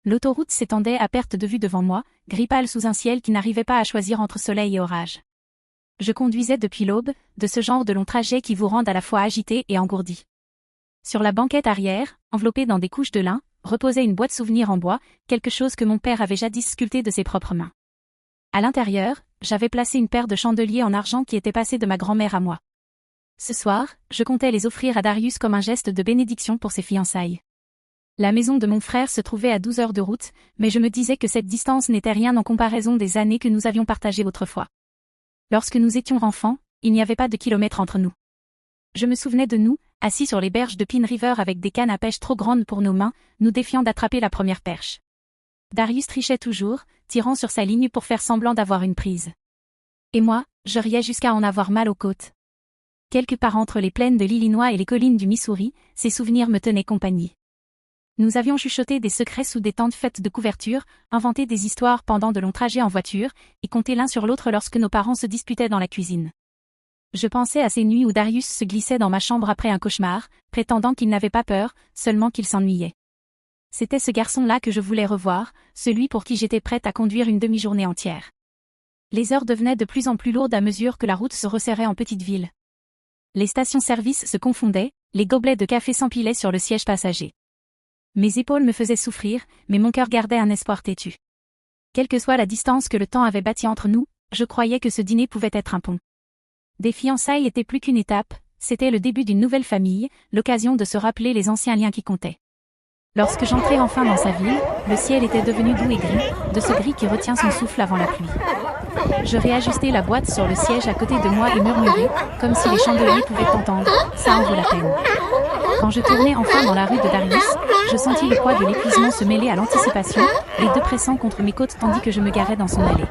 L'autoroute s'étendait à perte de vue devant moi, gris pâle sous un ciel qui n'arrivait pas à choisir entre soleil et orage. Je conduisais depuis l'aube, de ce genre de long trajet qui vous rendent à la fois agité et engourdi. Sur la banquette arrière, enveloppée dans des couches de lin, reposait une boîte souvenir en bois, quelque chose que mon père avait jadis sculpté de ses propres mains. À l'intérieur, j'avais placé une paire de chandeliers en argent qui étaient passés de ma grand-mère à moi. Ce soir, je comptais les offrir à Darius comme un geste de bénédiction pour ses fiançailles. La maison de mon frère se trouvait à 12 heures de route, mais je me disais que cette distance n'était rien en comparaison des années que nous avions partagées autrefois. Lorsque nous étions enfants, il n'y avait pas de kilomètres entre nous. Je me souvenais de nous, assis sur les berges de Pin River avec des cannes à pêche trop grandes pour nos mains, nous défiant d'attraper la première perche. Darius trichait toujours, tirant sur sa ligne pour faire semblant d'avoir une prise. Et moi, je riais jusqu'à en avoir mal aux côtes. Quelque part entre les plaines de l'Illinois et les collines du Missouri, ces souvenirs me tenaient compagnie. Nous avions chuchoté des secrets sous des tentes faites de couvertures, inventé des histoires pendant de longs trajets en voiture, et compté l'un sur l'autre lorsque nos parents se disputaient dans la cuisine. Je pensais à ces nuits où Darius se glissait dans ma chambre après un cauchemar, prétendant qu'il n'avait pas peur, seulement qu'il s'ennuyait. C'était ce garçon-là que je voulais revoir, celui pour qui j'étais prête à conduire une demi-journée entière. Les heures devenaient de plus en plus lourdes à mesure que la route se resserrait en petite ville. Les stations-service se confondaient, les gobelets de café s'empilaient sur le siège passager. Mes épaules me faisaient souffrir, mais mon cœur gardait un espoir têtu. Quelle que soit la distance que le temps avait bâtie entre nous, je croyais que ce dîner pouvait être un pont. Des fiançailles étaient plus qu'une étape, c'était le début d'une nouvelle famille, l'occasion de se rappeler les anciens liens qui comptaient. Lorsque j'entrai enfin dans sa ville, le ciel était devenu doux et gris, de ce gris qui retient son souffle avant la pluie. Je réajustai la boîte sur le siège à côté de moi et murmurai, comme si les chandeliers pouvaient entendre, ça en vaut la peine. Quand je tournai enfin dans la rue de Darius, je sentis le poids de l'épuisement se mêler à l'anticipation, les deux pressant contre mes côtes tandis que je me garais dans son allée.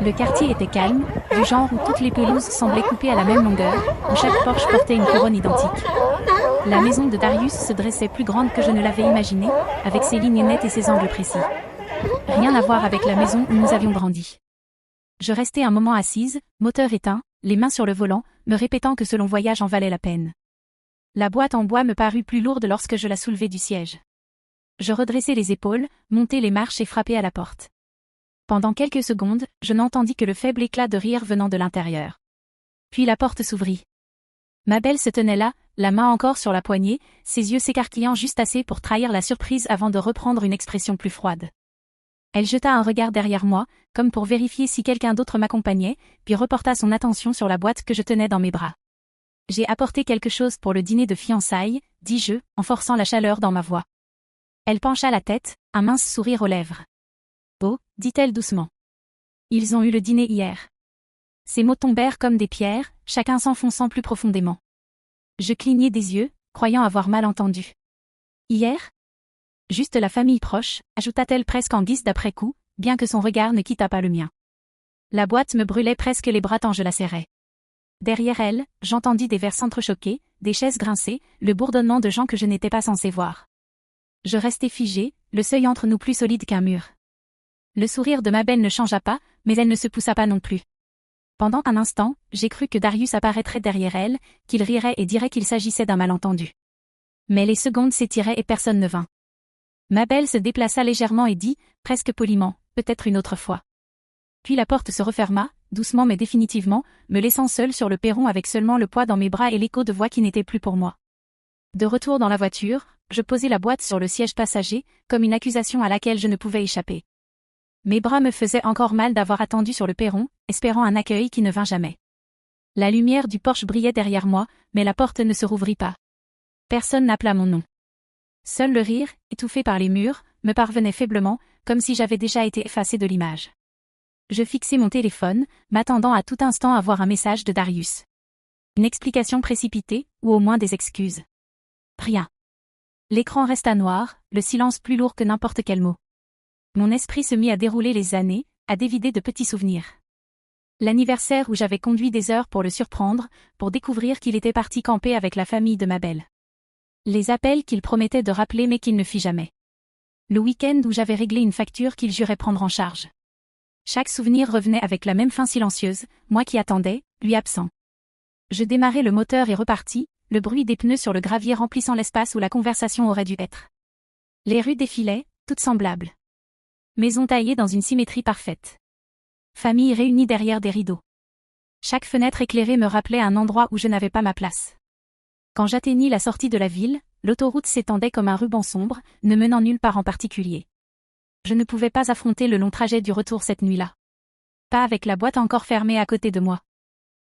Le quartier était calme, du genre où toutes les pelouses semblaient coupées à la même longueur, où chaque porche portait une couronne identique. La maison de Darius se dressait plus grande que je ne l'avais imaginé, avec ses lignes nettes et ses angles précis. Rien à voir avec la maison où nous avions grandi. Je restai un moment assise, moteur éteint, les mains sur le volant, me répétant que ce long voyage en valait la peine. La boîte en bois me parut plus lourde lorsque je la soulevai du siège. Je redressai les épaules, montai les marches et frappai à la porte. Pendant quelques secondes, je n'entendis que le faible éclat de rire venant de l'intérieur. Puis la porte s'ouvrit. Ma belle se tenait là, la main encore sur la poignée, ses yeux s'écarquillant juste assez pour trahir la surprise avant de reprendre une expression plus froide. Elle jeta un regard derrière moi, comme pour vérifier si quelqu'un d'autre m'accompagnait, puis reporta son attention sur la boîte que je tenais dans mes bras. « J'ai apporté quelque chose pour le dîner de fiançailles, dis-je, en forçant la chaleur dans ma voix. Elle pencha la tête, un mince sourire aux lèvres. Oh, dit-elle doucement. Ils ont eu le dîner hier. Ces mots tombèrent comme des pierres, chacun s'enfonçant plus profondément. Je clignai des yeux, croyant avoir mal entendu. Hier? Juste la famille proche, ajouta-t-elle presque en guise d'après-coup, bien que son regard ne quittât pas le mien. La boîte me brûlait presque les bras tant je la serrais. Derrière elle, j'entendis des verres s'entrechoquer, des chaises grincer, le bourdonnement de gens que je n'étais pas censé voir. Je restai figé, le seuil entre nous plus solide qu'un mur. Le sourire de ma belle ne changea pas, mais elle ne se poussa pas non plus. Pendant un instant, j'ai cru que Darius apparaîtrait derrière elle, qu'il rirait et dirait qu'il s'agissait d'un malentendu. Mais les secondes s'étiraient et personne ne vint. Ma belle se déplaça légèrement et dit, presque poliment, peut-être une autre fois. Puis la porte se referma, doucement mais définitivement, me laissant seule sur le perron avec seulement le poids dans mes bras et l'écho de voix qui n'était plus pour moi. De retour dans la voiture, je posai la boîte sur le siège passager, comme une accusation à laquelle je ne pouvais échapper. Mes bras me faisaient encore mal d'avoir attendu sur le perron, espérant un accueil qui ne vint jamais. La lumière du porche brillait derrière moi, mais la porte ne se rouvrit pas. Personne n'appela mon nom. Seul le rire, étouffé par les murs, me parvenait faiblement, comme si j'avais déjà été effacé de l'image. Je fixai mon téléphone, m'attendant à tout instant à voir un message de Darius. Une explication précipitée, ou au moins des excuses. Rien. L'écran resta noir, le silence plus lourd que n'importe quel mot. Mon esprit se mit à dérouler les années, à dévider de petits souvenirs. L'anniversaire où j'avais conduit des heures pour le surprendre, pour découvrir qu'il était parti camper avec la famille de ma belle. Les appels qu'il promettait de rappeler mais qu'il ne fit jamais. Le week-end où j'avais réglé une facture qu'il jurait prendre en charge. Chaque souvenir revenait avec la même fin silencieuse, moi qui attendais, lui absent. Je démarrai le moteur et repartis, le bruit des pneus sur le gravier remplissant l'espace où la conversation aurait dû être. Les rues défilaient, toutes semblables. Maison taillée dans une symétrie parfaite. Famille réunie derrière des rideaux. Chaque fenêtre éclairée me rappelait un endroit où je n'avais pas ma place. Quand j'atteignis la sortie de la ville, l'autoroute s'étendait comme un ruban sombre, ne menant nulle part en particulier. Je ne pouvais pas affronter le long trajet du retour cette nuit-là. Pas avec la boîte encore fermée à côté de moi.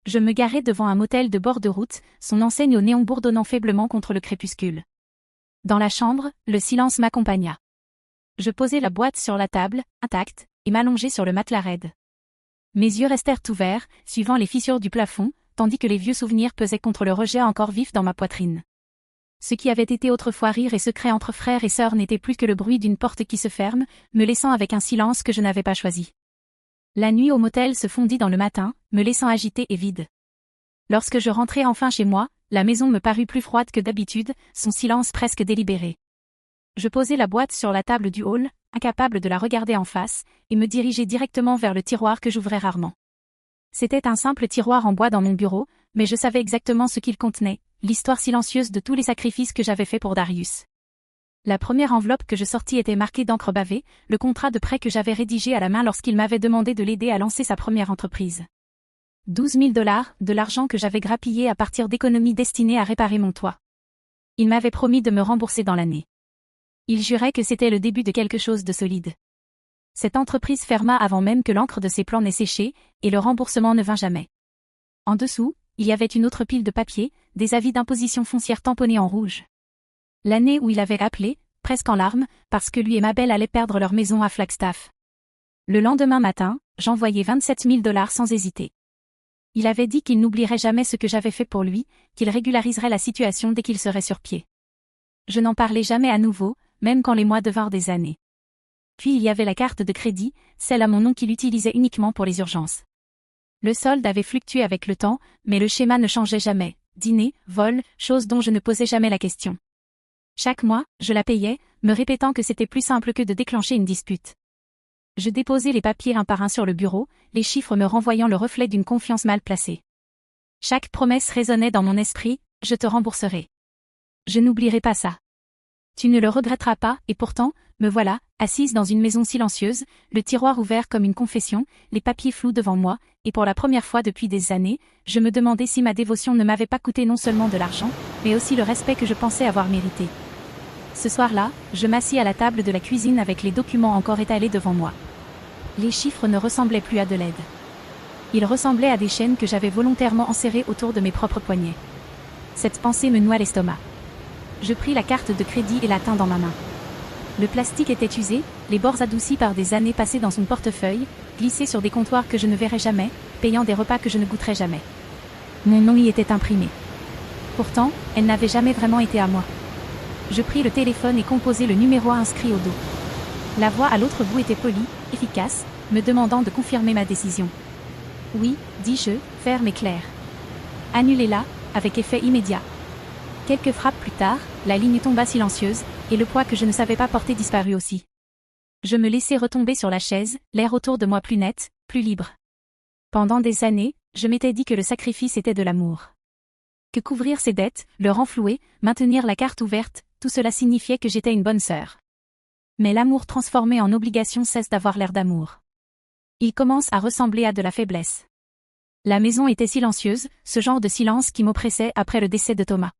Je me garai devant un motel de bord de route, son enseigne au néon bourdonnant faiblement contre le crépuscule. Dans la chambre, le silence m'accompagna. Je posai la boîte sur la table, intacte, et m'allongeai sur le matelas raide. Mes yeux restèrent ouverts, suivant les fissures du plafond, tandis que les vieux souvenirs pesaient contre le rejet encore vif dans ma poitrine. Ce qui avait été autrefois rire et secret entre frères et sœurs n'était plus que le bruit d'une porte qui se ferme, me laissant avec un silence que je n'avais pas choisi. La nuit au motel se fondit dans le matin, me laissant agitée et vide. Lorsque je rentrai enfin chez moi, la maison me parut plus froide que d'habitude, son silence presque délibéré. Je posai la boîte sur la table du hall, incapable de la regarder en face, et me dirigeai directement vers le tiroir que j'ouvrais rarement. C'était un simple tiroir en bois dans mon bureau, mais je savais exactement ce qu'il contenait, l'histoire silencieuse de tous les sacrifices que j'avais faits pour Darius. La première enveloppe que je sortis était marquée d'encre bavée, le contrat de prêt que j'avais rédigé à la main lorsqu'il m'avait demandé de l'aider à lancer sa première entreprise. 12 000 $, de l'argent que j'avais grappillé à partir d'économies destinées à réparer mon toit. Il m'avait promis de me rembourser dans l'année. Il jurait que c'était le début de quelque chose de solide. Cette entreprise ferma avant même que l'encre de ses plans n'ait séché, et le remboursement ne vint jamais. En dessous, il y avait une autre pile de papier, des avis d'imposition foncière tamponnés en rouge. L'année où il avait appelé, presque en larmes, parce que lui et ma belle allaient perdre leur maison à Flagstaff. Le lendemain matin, j'envoyai 27 000 $ sans hésiter. Il avait dit qu'il n'oublierait jamais ce que j'avais fait pour lui, qu'il régulariserait la situation dès qu'il serait sur pied. Je n'en parlais jamais à nouveau, même quand les mois devinrent des années. Puis il y avait la carte de crédit, celle à mon nom qu'il utilisait uniquement pour les urgences. Le solde avait fluctué avec le temps, mais le schéma ne changeait jamais. Dîner, vol, choses dont je ne posais jamais la question. Chaque mois, je la payais, me répétant que c'était plus simple que de déclencher une dispute. Je déposais les papiers un par un sur le bureau, les chiffres me renvoyant le reflet d'une confiance mal placée. Chaque promesse résonnait dans mon esprit, je te rembourserai. Je n'oublierai pas ça. Tu ne le regretteras pas, et pourtant, me voilà, assise dans une maison silencieuse, le tiroir ouvert comme une confession, les papiers flous devant moi, et pour la première fois depuis des années, je me demandais si ma dévotion ne m'avait pas coûté non seulement de l'argent, mais aussi le respect que je pensais avoir mérité. Ce soir-là, je m'assis à la table de la cuisine avec les documents encore étalés devant moi. Les chiffres ne ressemblaient plus à de l'aide. Ils ressemblaient à des chaînes que j'avais volontairement enserrées autour de mes propres poignets. Cette pensée me noua l'estomac. Je pris la carte de crédit et la tins dans ma main. Le plastique était usé, les bords adoucis par des années passées dans son portefeuille, glissés sur des comptoirs que je ne verrais jamais, payant des repas que je ne goûterais jamais. Mon nom y était imprimé. Pourtant, elle n'avait jamais vraiment été à moi. Je pris le téléphone et composai le numéro inscrit au dos. La voix à l'autre bout était polie, efficace, me demandant de confirmer ma décision. Oui, dis-je, ferme et clair. Annulez-la, avec effet immédiat. Quelques frappes plus tard, la ligne tomba silencieuse, et le poids que je ne savais pas porter disparut aussi. Je me laissai retomber sur la chaise, l'air autour de moi plus net, plus libre. Pendant des années, je m'étais dit que le sacrifice était de l'amour. Que couvrir ses dettes, le renflouer, maintenir la carte ouverte, tout cela signifiait que j'étais une bonne sœur. Mais l'amour transformé en obligation cesse d'avoir l'air d'amour. Il commence à ressembler à de la faiblesse. La maison était silencieuse, ce genre de silence qui m'oppressait après le décès de Thomas.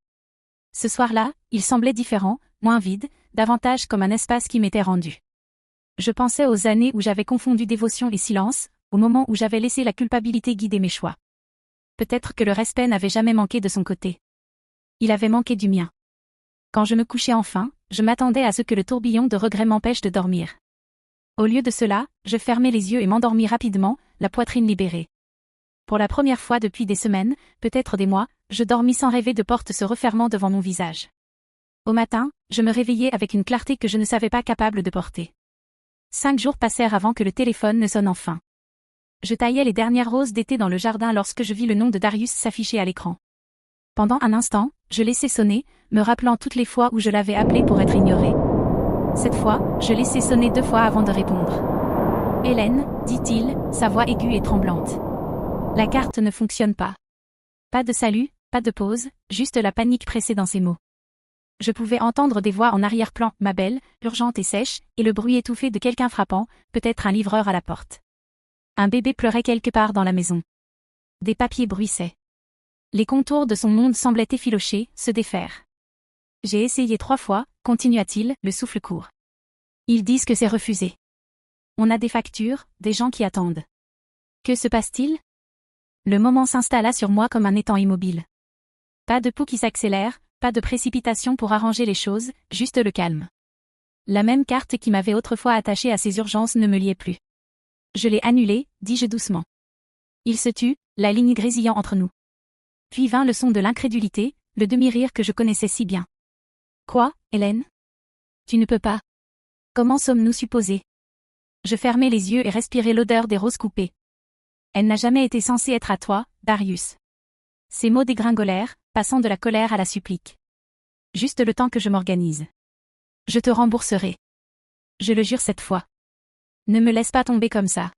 Ce soir-là, il semblait différent, moins vide, davantage comme un espace qui m'était rendu. Je pensais aux années où j'avais confondu dévotion et silence, au moment où j'avais laissé la culpabilité guider mes choix. Peut-être que le respect n'avait jamais manqué de son côté. Il avait manqué du mien. Quand je me couchais enfin, je m'attendais à ce que le tourbillon de regrets m'empêche de dormir. Au lieu de cela, je fermais les yeux et m'endormis rapidement, la poitrine libérée. Pour la première fois depuis des semaines, peut-être des mois, je dormis sans rêver de porte se refermant devant mon visage. Au matin, je me réveillai avec une clarté que je ne savais pas capable de porter. 5 jours passèrent avant que le téléphone ne sonne enfin. Je taillais les dernières roses d'été dans le jardin lorsque je vis le nom de Darius s'afficher à l'écran. Pendant un instant, je laissai sonner, me rappelant toutes les fois où je l'avais appelé pour être ignorée. Cette fois, je laissai sonner 2 fois avant de répondre. « Hélène » dit-il, sa voix aiguë et tremblante. La carte ne fonctionne pas. Pas de salut, pas de pause, juste la panique pressée dans ses mots. Je pouvais entendre des voix en arrière-plan, ma belle, urgente et sèche, et le bruit étouffé de quelqu'un frappant, peut-être un livreur à la porte. Un bébé pleurait quelque part dans la maison. Des papiers bruissaient. Les contours de son monde semblaient effilocher, se défaire. J'ai essayé 3 fois, continua-t-il, le souffle court. Ils disent que c'est refusé. On a des factures, des gens qui attendent. Que se passe-t-il? Le moment s'installa sur moi comme un étang immobile. Pas de pouls qui s'accélère, pas de précipitation pour arranger les choses, juste le calme. La même carte qui m'avait autrefois attachée à ces urgences ne me liait plus. Je l'ai annulée, dis-je doucement. Il se tut, la ligne grésillant entre nous. Puis vint le son de l'incrédulité, le demi-rire que je connaissais si bien. Quoi, Hélène? Tu ne peux pas. Comment sommes-nous supposés? Je fermai les yeux et respirai l'odeur des roses coupées. Elle n'a jamais été censée être à toi, Darius. Ces mots dégringolèrent, passant de la colère à la supplique. Juste le temps que je m'organise. Je te rembourserai. Je le jure cette fois. Ne me laisse pas tomber comme ça.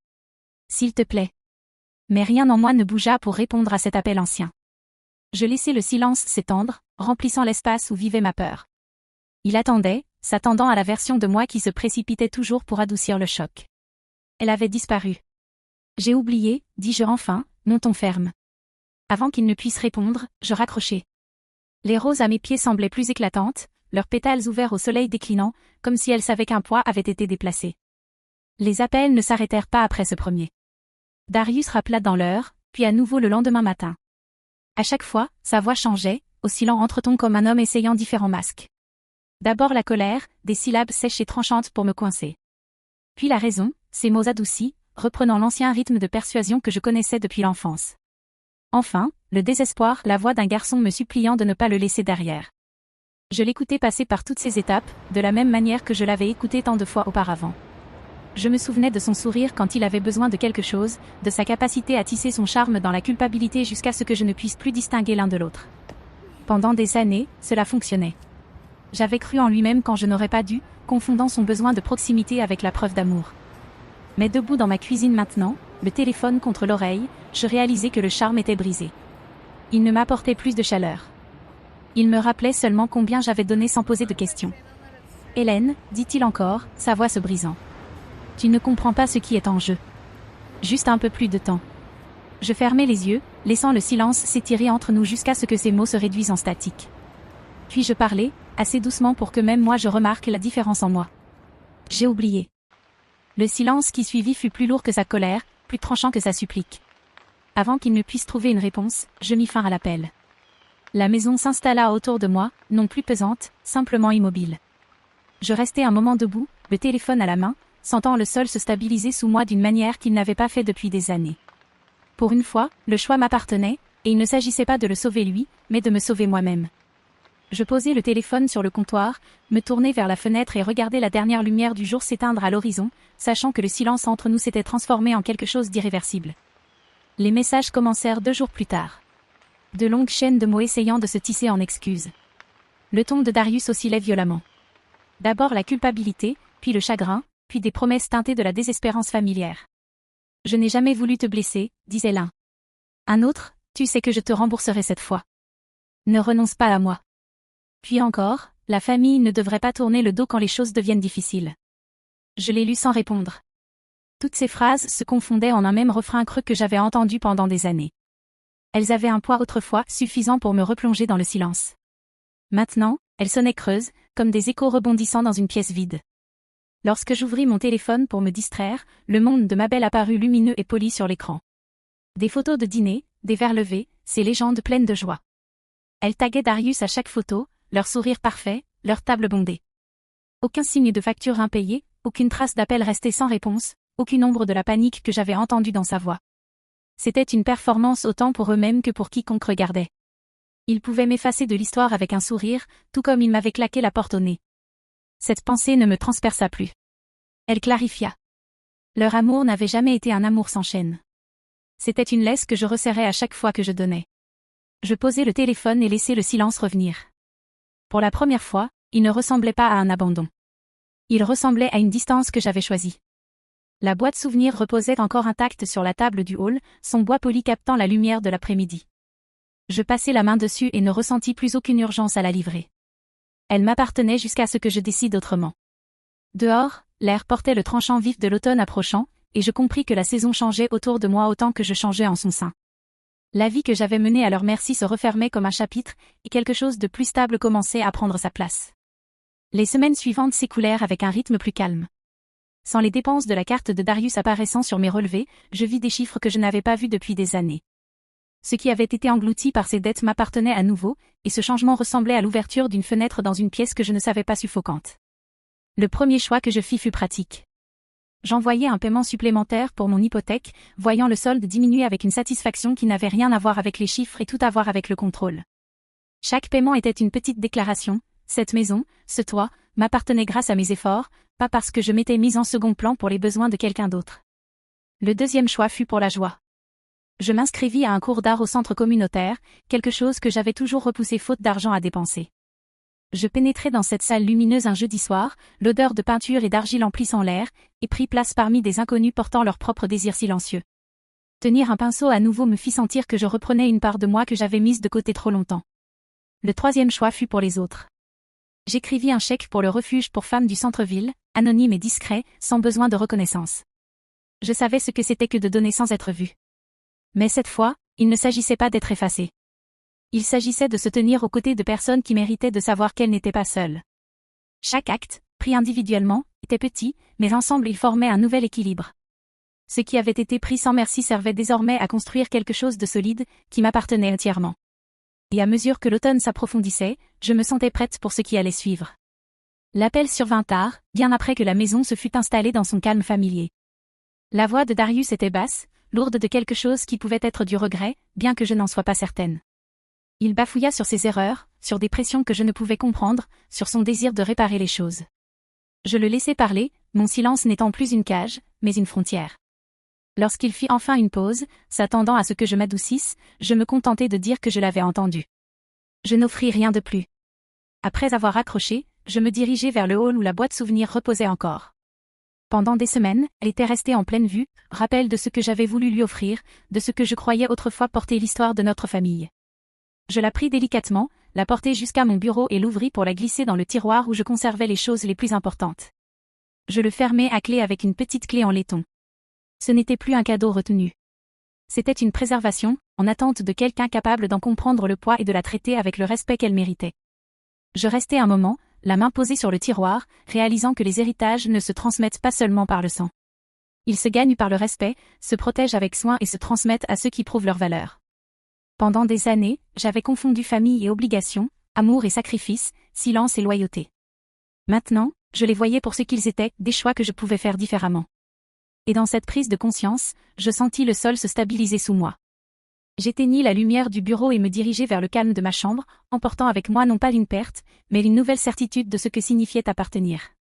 S'il te plaît. Mais rien en moi ne bougea pour répondre à cet appel ancien. Je laissai le silence s'étendre, remplissant l'espace où vivait ma peur. Il attendait, s'attendant à la version de moi qui se précipitait toujours pour adoucir le choc. Elle avait disparu. J'ai oublié, dis-je enfin, mon ton ferme. Avant qu'il ne puisse répondre, je raccrochai. Les roses à mes pieds semblaient plus éclatantes, leurs pétales ouverts au soleil déclinant, comme si elles savaient qu'un poids avait été déplacé. Les appels ne s'arrêtèrent pas après ce premier. Darius rappela dans l'heure, puis à nouveau le lendemain matin. À chaque fois, sa voix changeait, oscillant entre tons comme un homme essayant différents masques. D'abord la colère, des syllabes sèches et tranchantes pour me coincer. Puis la raison, ces mots adoucis, reprenant l'ancien rythme de persuasion que je connaissais depuis l'enfance. Enfin, le désespoir, la voix d'un garçon me suppliant de ne pas le laisser derrière. Je l'écoutais passer par toutes ces étapes, de la même manière que je l'avais écouté tant de fois auparavant. Je me souvenais de son sourire quand il avait besoin de quelque chose, de sa capacité à tisser son charme dans la culpabilité jusqu'à ce que je ne puisse plus distinguer l'un de l'autre. Pendant des années, cela fonctionnait. J'avais cru en lui-même quand je n'aurais pas dû, confondant son besoin de proximité avec la preuve d'amour. Mais debout dans ma cuisine maintenant, le téléphone contre l'oreille, je réalisais que le charme était brisé. Il ne m'apportait plus de chaleur. Il me rappelait seulement combien j'avais donné sans poser de questions. « Hélène, dit-il encore, sa voix se brisant. Tu ne comprends pas ce qui est en jeu. Juste un peu plus de temps. » Je fermai les yeux, laissant le silence s'étirer entre nous jusqu'à ce que ces mots se réduisent en statique. Puis je parlais, assez doucement pour que même moi je remarque la différence en moi. J'ai oublié. Le silence qui suivit fut plus lourd que sa colère, plus tranchant que sa supplique. Avant qu'il ne puisse trouver une réponse, je mis fin à l'appel. La maison s'installa autour de moi, non plus pesante, simplement immobile. Je restai un moment debout, le téléphone à la main, sentant le sol se stabiliser sous moi d'une manière qu'il n'avait pas fait depuis des années. Pour une fois, le choix m'appartenait, et il ne s'agissait pas de le sauver lui, mais de me sauver moi-même. Je posai le téléphone sur le comptoir, me tournai vers la fenêtre et regardai la dernière lumière du jour s'éteindre à l'horizon, sachant que le silence entre nous s'était transformé en quelque chose d'irréversible. Les messages commencèrent 2 jours plus tard. De longues chaînes de mots essayant de se tisser en excuses. Le ton de Darius oscillait violemment. D'abord la culpabilité, puis le chagrin, puis des promesses teintées de la désespérance familière. « Je n'ai jamais voulu te blesser », disait l'un. Un autre, « Tu sais que je te rembourserai cette fois. Ne renonce pas à moi. » Puis encore, la famille ne devrait pas tourner le dos quand les choses deviennent difficiles. Je l'ai lu sans répondre. Toutes ces phrases se confondaient en un même refrain creux que j'avais entendu pendant des années. Elles avaient un poids autrefois suffisant pour me replonger dans le silence. Maintenant, elles sonnaient creuses, comme des échos rebondissant dans une pièce vide. Lorsque j'ouvris mon téléphone pour me distraire, le monde de ma belle apparut lumineux et poli sur l'écran. Des photos de dîner, des verres levés, ces légendes pleines de joie. Elle taguait Darius à chaque photo, leur sourire parfait, leur table bondée. Aucun signe de facture impayée, aucune trace d'appel resté sans réponse, aucune ombre de la panique que j'avais entendue dans sa voix. C'était une performance autant pour eux-mêmes que pour quiconque regardait. Ils pouvaient m'effacer de l'histoire avec un sourire, tout comme ils m'avaient claqué la porte au nez. Cette pensée ne me transperça plus. Elle clarifia. Leur amour n'avait jamais été un amour sans chaîne. C'était une laisse que je resserrais à chaque fois que je donnais. Je posai le téléphone et laissai le silence revenir. Pour la première fois, il ne ressemblait pas à un abandon. Il ressemblait à une distance que j'avais choisie. La boîte souvenir reposait encore intacte sur la table du hall, son bois poli captant la lumière de l'après-midi. Je passai la main dessus et ne ressentis plus aucune urgence à la livrer. Elle m'appartenait jusqu'à ce que je décide autrement. Dehors, l'air portait le tranchant vif de l'automne approchant, et je compris que la saison changeait autour de moi autant que je changeais en son sein. La vie que j'avais menée à leur merci se refermait comme un chapitre, et quelque chose de plus stable commençait à prendre sa place. Les semaines suivantes s'écoulèrent avec un rythme plus calme. Sans les dépenses de la carte de Darius apparaissant sur mes relevés, je vis des chiffres que je n'avais pas vus depuis des années. Ce qui avait été englouti par ces dettes m'appartenait à nouveau, et ce changement ressemblait à l'ouverture d'une fenêtre dans une pièce que je ne savais pas suffocante. Le premier choix que je fis fut pratique. J'envoyai un paiement supplémentaire pour mon hypothèque, voyant le solde diminuer avec une satisfaction qui n'avait rien à voir avec les chiffres et tout à voir avec le contrôle. Chaque paiement était une petite déclaration: cette maison, ce toit, m'appartenait grâce à mes efforts, pas parce que je m'étais mise en second plan pour les besoins de quelqu'un d'autre. Le deuxième choix fut pour la joie. Je m'inscrivis à un cours d'art au centre communautaire, quelque chose que j'avais toujours repoussé faute d'argent à dépenser. Je pénétrai dans cette salle lumineuse un jeudi soir, l'odeur de peinture et d'argile emplissant l'air, et pris place parmi des inconnus portant leurs propres désirs silencieux. Tenir un pinceau à nouveau me fit sentir que je reprenais une part de moi que j'avais mise de côté trop longtemps. Le troisième choix fut pour les autres. J'écrivis un chèque pour le refuge pour femmes du centre-ville, anonyme et discret, sans besoin de reconnaissance. Je savais ce que c'était que de donner sans être vu. Mais cette fois, il ne s'agissait pas d'être effacé. Il s'agissait de se tenir aux côtés de personnes qui méritaient de savoir qu'elles n'étaient pas seules. Chaque acte, pris individuellement, était petit, mais ensemble ils formaient un nouvel équilibre. Ce qui avait été pris sans merci servait désormais à construire quelque chose de solide, qui m'appartenait entièrement. Et à mesure que l'automne s'approfondissait, je me sentais prête pour ce qui allait suivre. L'appel survint tard, bien après que la maison se fût installée dans son calme familier. La voix de Darius était basse, lourde de quelque chose qui pouvait être du regret, bien que je n'en sois pas certaine. Il bafouilla sur ses erreurs, sur des pressions que je ne pouvais comprendre, sur son désir de réparer les choses. Je le laissai parler, mon silence n'étant plus une cage, mais une frontière. Lorsqu'il fit enfin une pause, s'attendant à ce que je m'adoucisse, je me contentai de dire que je l'avais entendu. Je n'offris rien de plus. Après avoir raccroché, je me dirigeai vers le hall où la boîte souvenir reposait encore. Pendant des semaines, elle était restée en pleine vue, rappel de ce que j'avais voulu lui offrir, de ce que je croyais autrefois porter l'histoire de notre famille. Je la pris délicatement, la portai jusqu'à mon bureau et l'ouvris pour la glisser dans le tiroir où je conservais les choses les plus importantes. Je le fermai à clé avec une petite clé en laiton. Ce n'était plus un cadeau retenu. C'était une préservation, en attente de quelqu'un capable d'en comprendre le poids et de la traiter avec le respect qu'elle méritait. Je restai un moment, la main posée sur le tiroir, réalisant que les héritages ne se transmettent pas seulement par le sang. Ils se gagnent par le respect, se protègent avec soin et se transmettent à ceux qui prouvent leur valeur. Pendant des années, j'avais confondu famille et obligation, amour et sacrifice, silence et loyauté. Maintenant, je les voyais pour ce qu'ils étaient, des choix que je pouvais faire différemment. Et dans cette prise de conscience, je sentis le sol se stabiliser sous moi. J'éteignis la lumière du bureau et me dirigeai vers le calme de ma chambre, emportant avec moi non pas une perte, mais une nouvelle certitude de ce que signifiait appartenir.